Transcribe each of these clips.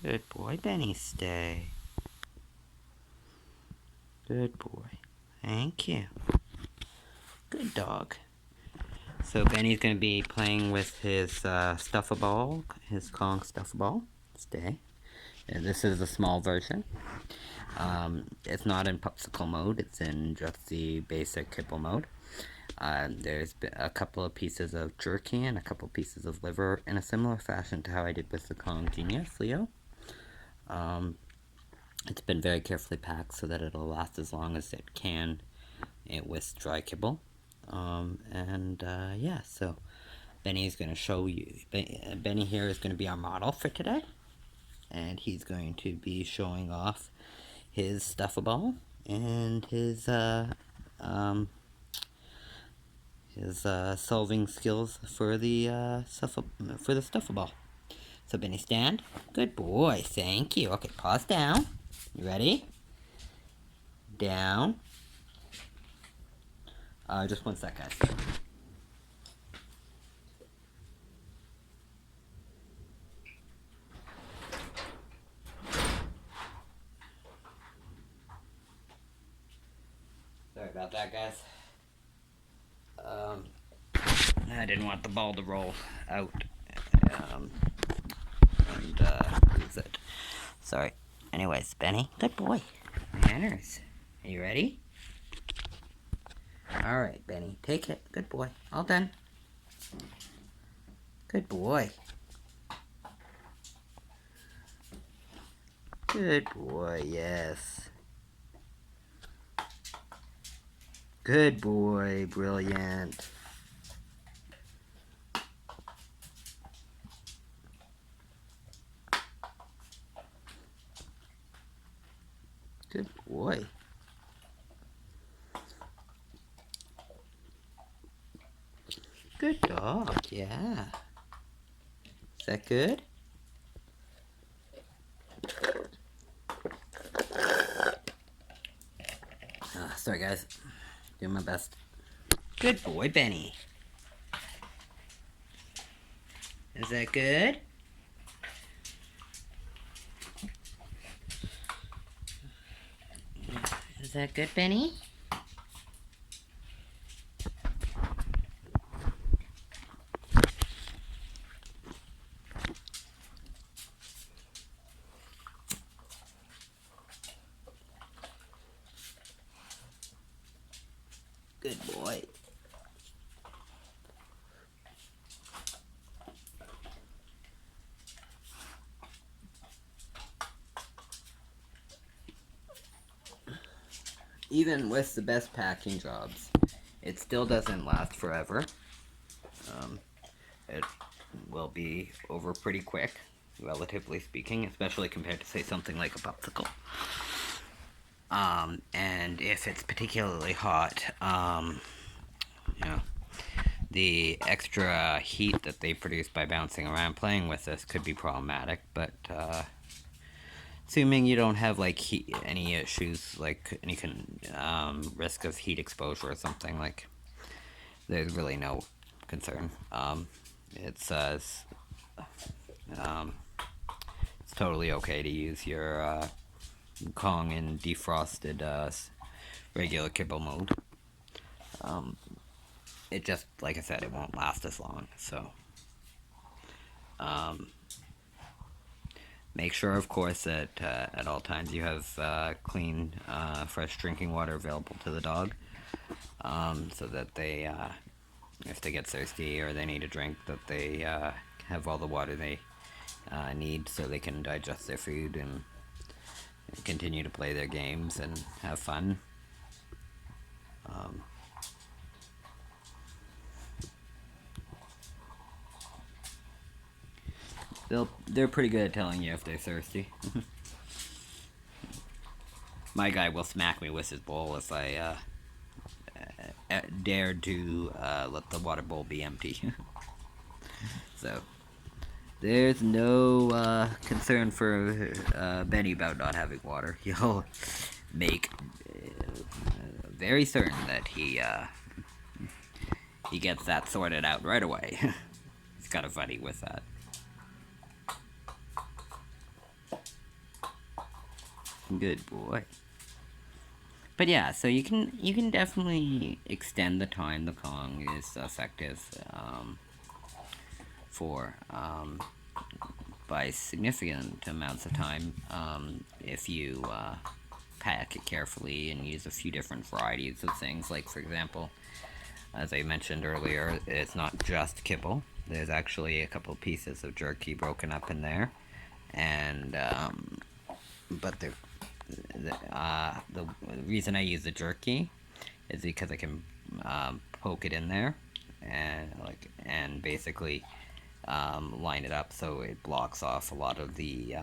Good boy, Benny, stay. Good boy. Thank you. Good dog. So Benny's going to be playing with his stuffable, his Kong stuffable. Stay. And this is the small version. It's not in popsicle mode, it's in just the basic kibble mode. There's a couple of pieces of jerky and a couple pieces of liver in a similar fashion to how I did with the Kong Genius Leo. It's been very carefully packed so that it'll last as long as it can with dry kibble. Yeah, so Benny is going to show you. Benny here is going to be our model for today. And he's going to be showing off his stuffable and his solving skills for the stuffable. So Benny, stand. Good boy. Thank you. Okay, pause down. You ready? Down. Just one sec, guys. Sorry about that, guys. I didn't want the ball to roll out and lose it. Sorry. Anyways, Benny, good boy. Manners. Are you ready? Alright, Benny, take it. Good boy. All done. Good boy. Good boy, yes. Good boy, brilliant. Good boy. Good dog, yeah. Is that good? Sorry guys, doing my best. Good boy, Benny. Is that good? Is that good, Benny? Good boy. Even with the best packing jobs, it still doesn't last forever. It will be over pretty quick, relatively speaking, especially compared to, say, something like a popsicle. And if it's particularly hot, you know, the extra heat that they produce by bouncing around playing with this could be problematic, but assuming you don't have like any issues, like any risk of heat exposure or something, like there's really no concern. It's totally okay to use your Kong in defrosted regular kibble mode. It just, like I said, it won't last as long, so make sure, of course, that at all times you have clean, fresh drinking water available to the dog, so that they, if they get thirsty or they need a drink, that they have all the water they need so they can digest their food and continue to play their games and have fun. They're pretty good at telling you if they're thirsty. My guy will smack me with his bowl if I dared to let the water bowl be empty. So there's no concern for Benny about not having water. He'll make very certain that he gets that sorted out right away. He's kind of funny with that. Good boy. But yeah, so you can definitely extend the time the Kong is effective for by significant amounts of time if you pack it carefully and use a few different varieties of things. Like, for example, as I mentioned earlier, it's not just kibble. There's actually a couple pieces of jerky broken up in there, and but the reason I use the jerky is because I can poke it in there and basically line it up so it blocks off a lot of the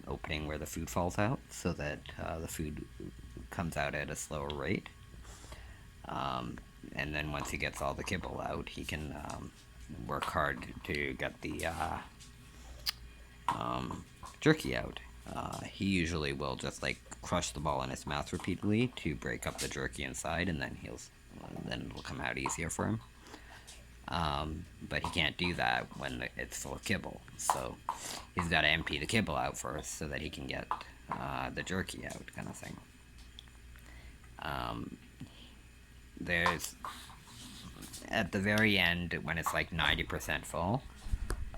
opening where the food falls out, so that the food comes out at a slower rate. And then once he gets all the kibble out, he can work hard to get the jerky out. He usually will just like crush the ball in his mouth repeatedly to break up the jerky inside, and then it'll come out easier for him. But he can't do that when it's full of kibble, so he's got to empty the kibble out first so that he can get the jerky out, kind of thing. There's at the very end, when it's like 90% full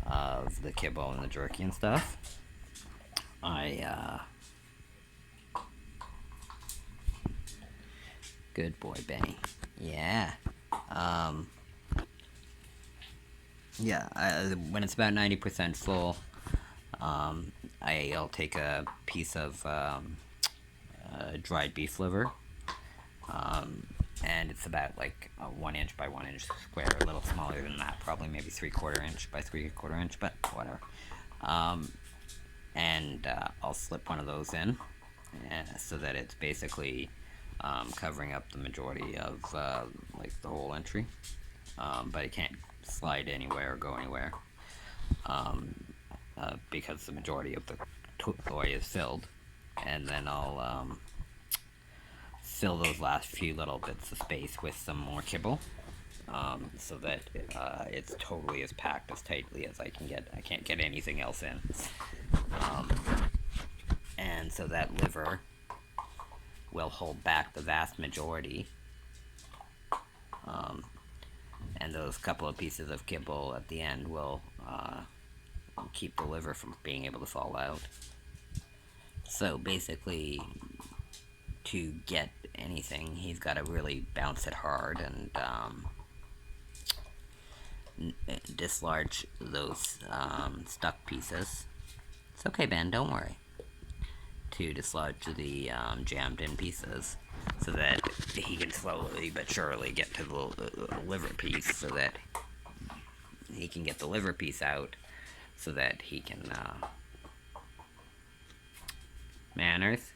of the kibble and the jerky and stuff, good boy, Benny. Yeah. When it's about 90% full, I'll take a piece of dried beef liver, and it's about like a 1 inch by 1 inch square, a little smaller than that, probably maybe 3/4 inch by 3/4 inch, but whatever. And I'll slip one of those in, so that it's basically covering up the majority of like the whole entry, but it can't slide anywhere or go anywhere because the majority of the toy is filled. And then I'll fill those last few little bits of space with some more kibble, so that it's totally as packed as tightly as I can get. I can't get anything else in. And so that liver will hold back the vast majority, and those couple of pieces of kibble at the end will keep the liver from being able to fall out. So basically, to get anything, he's got to really bounce it hard and dislodge those stuck pieces. It's okay, Ben, don't worry. To dislodge the jammed in pieces, so that he can slowly but surely get to the liver piece, so that he can get the liver piece out, so that he can manners.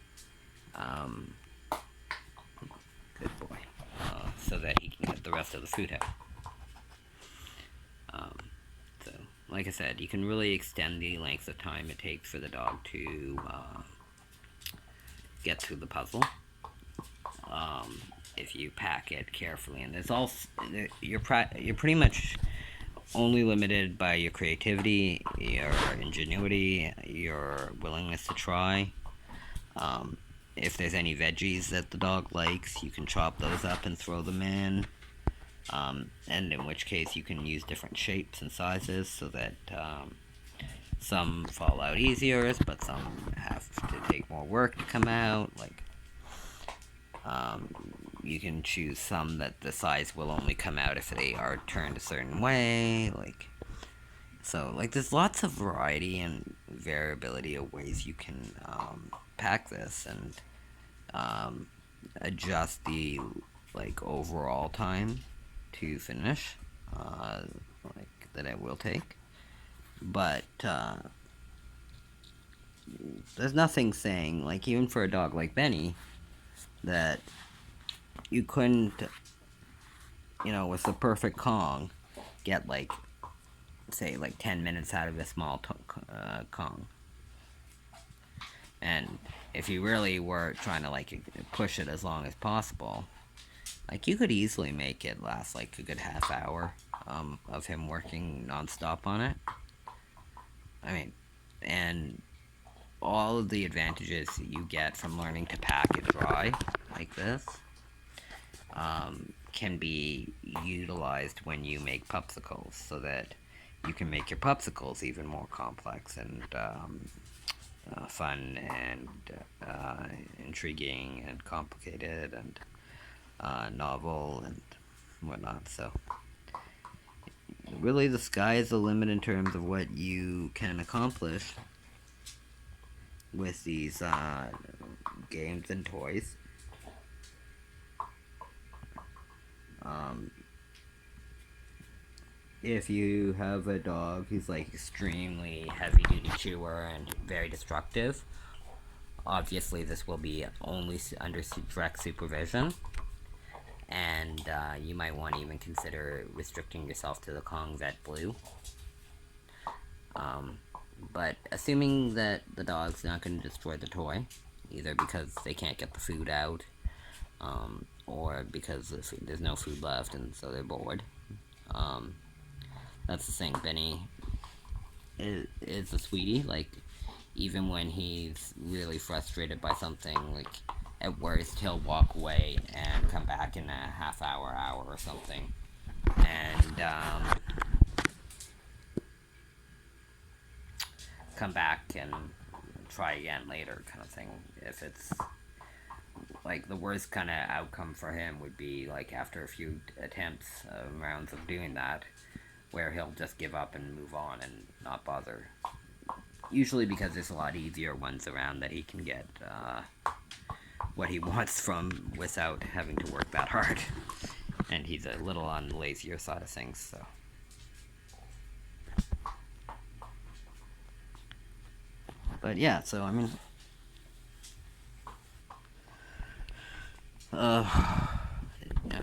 Good boy. So that he can get the rest of the food out. So, like I said, you can really extend the length of time it takes for the dog to get through the puzzle if you pack it carefully. And there's also you're pretty much only limited by your creativity, your ingenuity, your willingness to try. If there's any veggies that the dog likes, you can chop those up and throw them in, and in which case you can use different shapes and sizes, so that some fall out easier, but some have to take more work to come out. Like, you can choose some that the size will only come out if they are turned a certain way. So there's lots of variety and variability of ways you can pack this and adjust the overall time to finish that it will take. But there's nothing saying, even for a dog like Benny, that you couldn't, with the perfect Kong, get say 10 minutes out of a small Kong. And if you really were trying to push it as long as possible, you could easily make it last a good half hour of him working non-stop on it. I mean, and all of the advantages you get from learning to pack it dry like this can be utilized when you make popsicles, so that you can make your popsicles even more complex and fun and intriguing and complicated and novel and whatnot. So really the sky is the limit in terms of what you can accomplish with these games and toys. If you have a dog who's like extremely heavy duty chewer and very destructive, obviously this will be only under direct supervision, and you might want to even consider restricting yourself to the Kong Vet Blue. But assuming that the dog's not going to destroy the toy, either because they can't get the food out, or because there's no food left and so they're bored. That's the thing. Benny is a sweetie. Like, even when he's really frustrated by something, like, at worst, he'll walk away and come back in a half hour or something. And, come back and try again later, kind of thing. If it's, like, the worst kind of outcome for him would be, like, after a few attempts, rounds of doing that, where he'll just give up and move on and not bother. Usually because there's a lot easier ones around that he can get what he wants from without having to work that hard. And he's a little on the lazier side of things, so. But yeah, so I mean, yeah,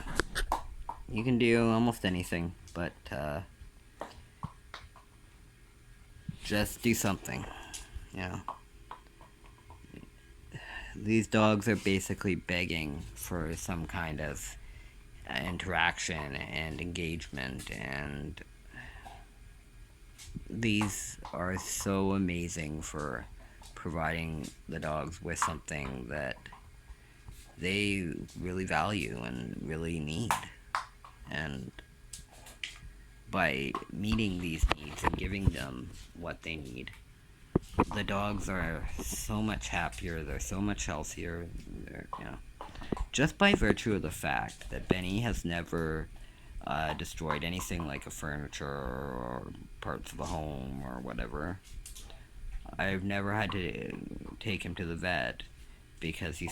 you can do almost anything, but just do something, you know. These dogs are basically begging for some kind of interaction and engagement, and these are so amazing for providing the dogs with something that they really value and really need. And by meeting these needs and giving them what they need, the dogs are so much happier, they're so much healthier, you know, just by virtue of the fact that Benny has never destroyed anything like a furniture or parts of a home or whatever. I've never had to take him to the vet because he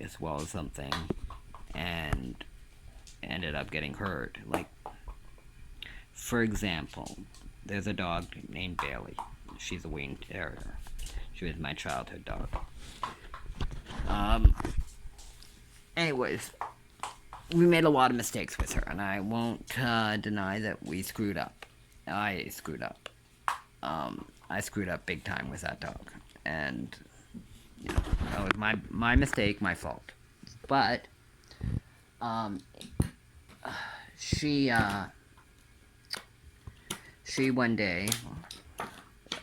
swallowed something and ended up getting hurt. Like, for example, there's a dog named Bailey. She's a Wayne Terrier. She was my childhood dog. Anyways, we made a lot of mistakes with her, and I won't deny that we screwed up. I screwed up. I screwed up big time with that dog, and you know, that was my mistake, my fault. But she one day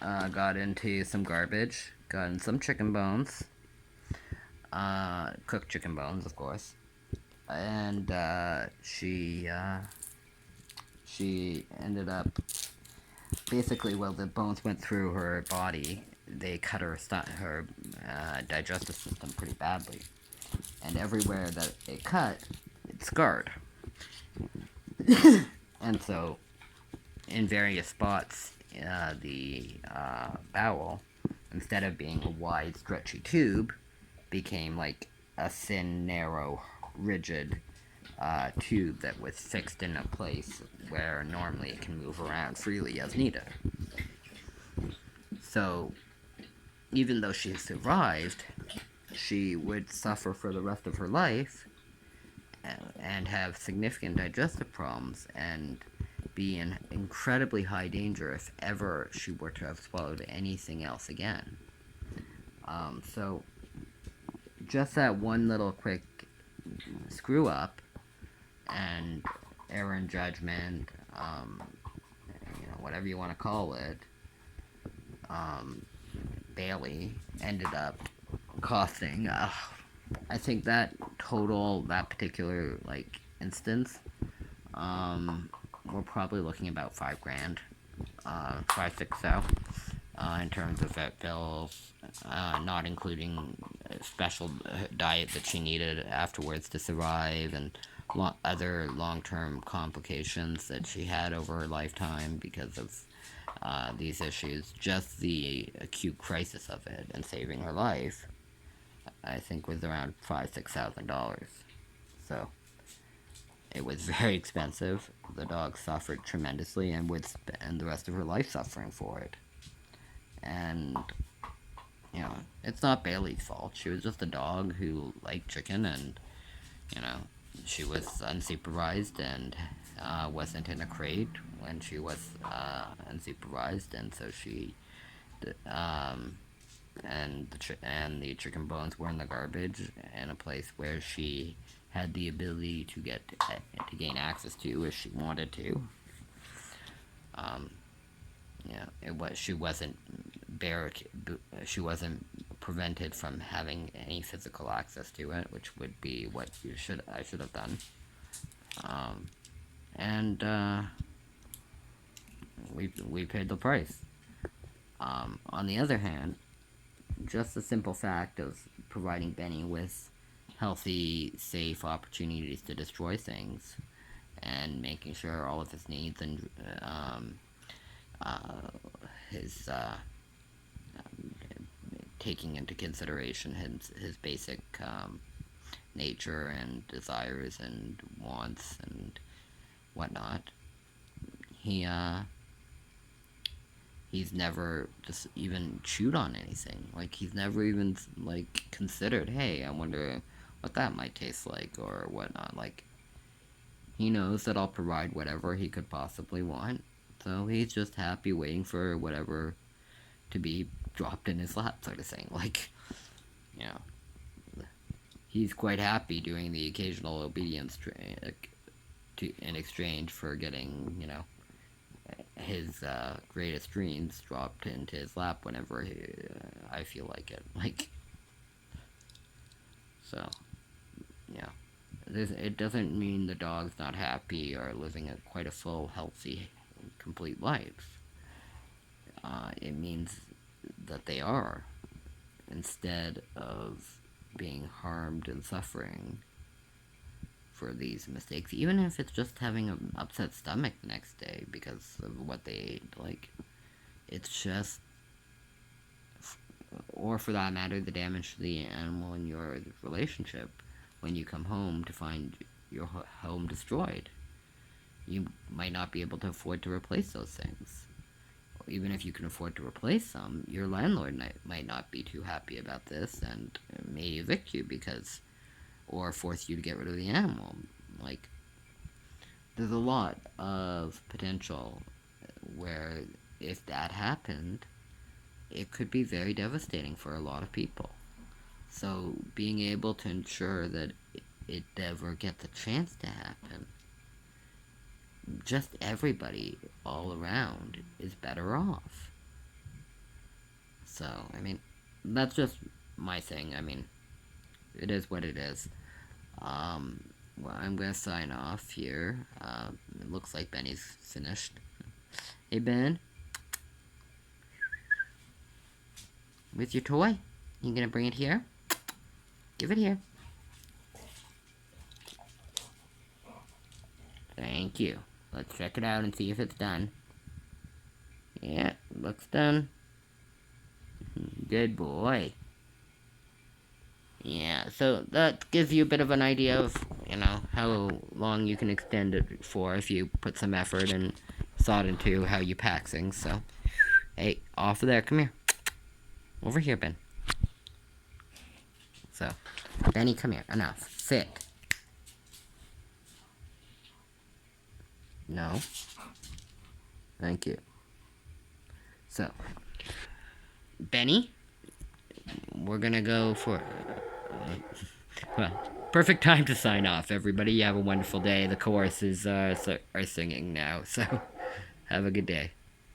got into some garbage, got in some chicken bones, cooked chicken bones, of course, and she ended up, basically, well, the bones went through her body. They cut her digestive system pretty badly, and everywhere that it cut, it scarred. And so, in various spots, the bowel, instead of being a wide, stretchy tube, became like a thin, narrow, rigid tube that was fixed in a place where normally it can move around freely as needed. So, even though she survived, she would suffer for the rest of her life and have significant digestive problems and be in incredibly high danger if ever she were to have swallowed anything else again. So, just that one little quick screw up and error in judgment, you know, whatever you want to call it, Bailey ended up costing, I think that particular, like, instance, we're probably looking about $5,000, 5, 6, so, in terms of vet bills, not including a special diet that she needed afterwards to survive, and other long-term complications that she had over her lifetime because of these issues. Just the acute crisis of it and saving her life, I think, was around $5,000-6,000. So it was very expensive. The dog suffered tremendously and would spend the rest of her life suffering for it. And it's not Bailey's fault. She was just a dog who liked chicken, and she was unsupervised and wasn't in a crate when she was unsupervised, and so she and the chicken bones were in the garbage in a place where she had the ability to gain access to if she wanted to. She wasn't she wasn't prevented from having any physical access to it, which would be what I should have done. And we paid the price. On the other hand, just the simple fact of providing Benny with healthy, safe opportunities to destroy things, and making sure all of his needs and his taking into consideration his basic nature and desires and wants and whatnot. He's never just even chewed on anything. Like, he's never even, like, considered, hey, I wonder what that might taste like or whatnot. Like, he knows that I'll provide whatever he could possibly want, so he's just happy waiting for whatever to be dropped in his lap, sort of thing. Like, he's quite happy doing the occasional obedience in exchange for getting, his greatest dreams dropped into his lap whenever I feel like it. Like, so, it doesn't mean the dog's not happy or living quite a full, healthy, complete life. It means that they are, instead of being harmed and suffering for these mistakes, even if it's just having an upset stomach the next day because of what they ate. Like, it's just, or for that matter, the damage to the animal in your relationship when you come home to find your home destroyed. You might not be able to afford to replace those things. Or even if you can afford to replace them, your landlord might not be too happy about this and may evict you or force you to get rid of the animal. Like, there's a lot of potential where if that happened, it could be very devastating for a lot of people. So being able to ensure that it never gets a chance to happen, just everybody all around is better off. So, I mean, that's just my thing. I mean, it is what it is. Well, I'm gonna sign off here. It looks like Benny's finished. Hey, Ben. With your toy? You gonna bring it here? Give it here. Thank you. Let's check it out and see if it's done. Yeah, looks done. Good boy. Yeah, so that gives you a bit of an idea of, how long you can extend it for if you put some effort and thought into how you pack things. So, hey, off of there, come here. Over here, Ben. So, Benny, come here. Enough. Sit. No. Thank you. So, Benny, we're gonna go for... well, perfect time to sign off, everybody. You have a wonderful day. The choruses are singing now, so have a good day.